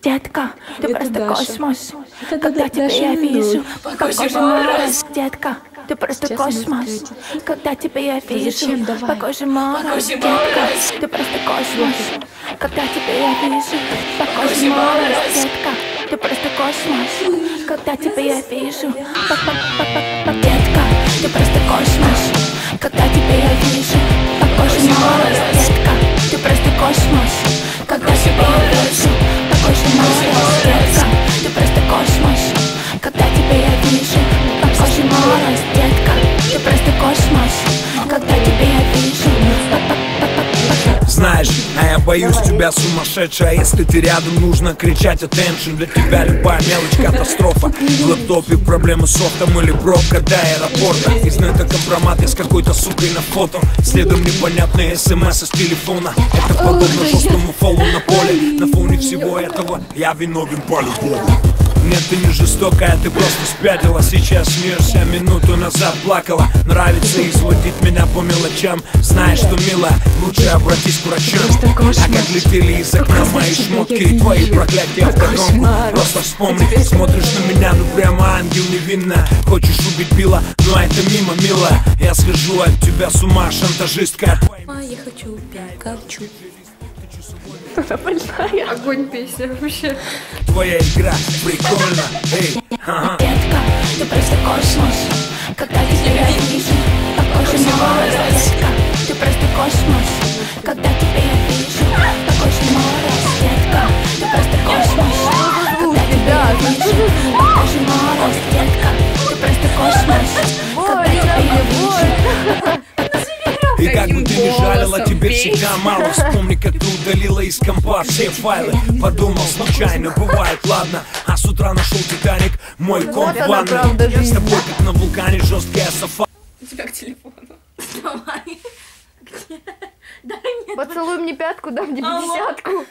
Детка, ты просто космос. Когда тебя я вижу, похоже мороз. Детка, ты просто космос. Когда тебя я вижу, похоже мороз. Детка, ты просто космос. Когда тебя я вижу, похоже мороз. Детка, ты просто космос. Когда тебя я вижу, детка, ты просто космос. Когда тебя я вижу, похоже мороз. Детка, ты просто космос. Когда тебя я вижу, похоже мороз. Детка, ты просто космос. Когда тебя я вижу, похоже мороз. Детка, ты просто космос. Когда тебя я вижу, знаешь, а я боюсь тебя, сумасшедшая. Если ты рядом, нужно кричать attention. Для тебя любая мелочь катастрофа. В лэптопе проблемы с софтом или пробка до аэропорта. Изнета компромат, я с какой-то сукой на фото. Следом непонятные смс с телефона. Это подобно жесткому фолу на поле. На фоне всего этого я виновен по-любому. Нет, ты не жестокая, ты просто спятила. Сейчас смеешься, минуту назад плакала. Нравится изводить меня по мелочам. Знаешь, что, милая, лучше обратись к врачам. А как летели из окна мои шмотки и твои проклятия в догонку. Просто вспомни, смотришь на меня, ну прямо ангел невинная. Хочешь убить Билла, но это мимо, милая. Я схожу от тебя с ума, шантажистка. Я хочу Пикачу. Больная. Огонь песня вообще. Твоя игра прикольно, эй, ага. детка, ты просто космос. Когда я тебя вижу, похоже мороз. Детка, ты просто космос. Когда тебя я вижу, похоже мороз. Детка, ты просто космос. Когда тебя я вижу, похоже мороз. Детка, ты просто космос. Когда тебя я вижу. И как бы ты ни жалила, тебе всегда мало. Вспомни, как ты удалила из компа все файлы. Подумал случайно, бывает, ладно. А с утра нашел Титаник, мой комп в ванной. С тобой как на вулкане жесткая сафари. У тебя к телефону. Давай. Дай мне. Поцелуй мне пятку, дам тебе десятку.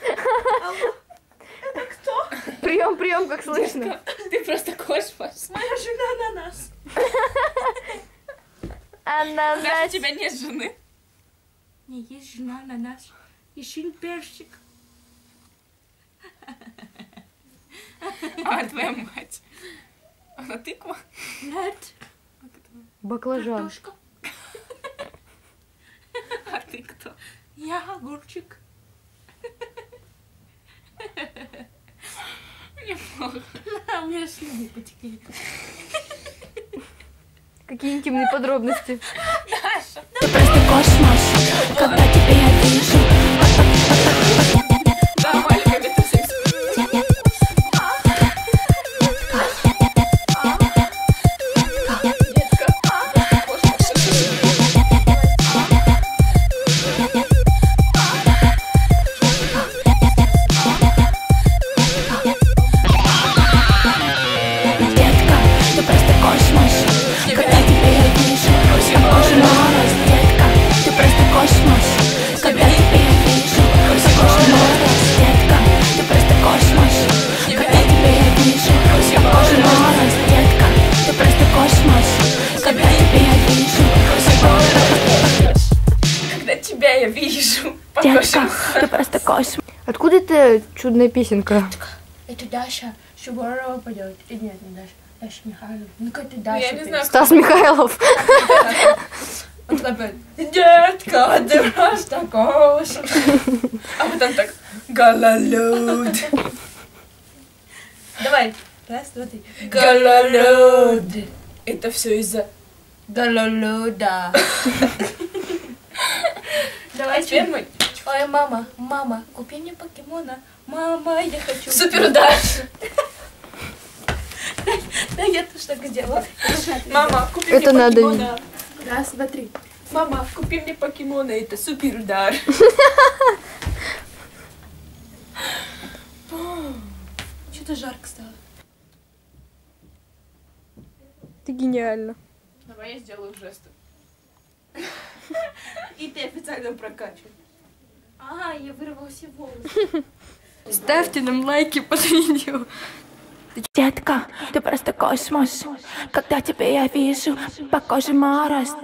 Это кто? Прием, как слышно. Ты просто космос. Моя жена на нас. Ананас. У тебя нет жены? Не, есть жена на нас. Ищи персик. А твоя мать? Она тыква? Нет. Баклажан. Картошка. А ты кто? Я огурчик. Неплохо. У меня слюни потекли. Какие интимные подробности. Ты просто космос. Когда тебя я вижу. Давай, как это секс. Тебя я вижу. Детка, ты просто космос. Откуда эта чудная песенка? Это Даша Суворова пойдет. Нет, не Даша. Даша Михайлов. Ну как ты Даша? Я не знаю. Стас Михайлов. Он такой, детка, ты просто космос. А потом так. Гололед. Давай. Раз, два, три. Гололед. Это все из-за гололеда. Давай теперь мы. Ой, мама, купи мне покемона. Мама, я хочу. Супер удар. Да, я тоже так сделала. Мама, купи Это мне надо покемона. Раз, два, три. Мама, купи мне покемона. Это супер удар. Что-то жарко стало. Ты гениально. Давай я сделаю жесты. И ты официально прокачивай. А, я вырвала все волосы. Ставьте нам лайки под видео. Детка, ты просто космос. Когда тебя я вижу, похоже мороз.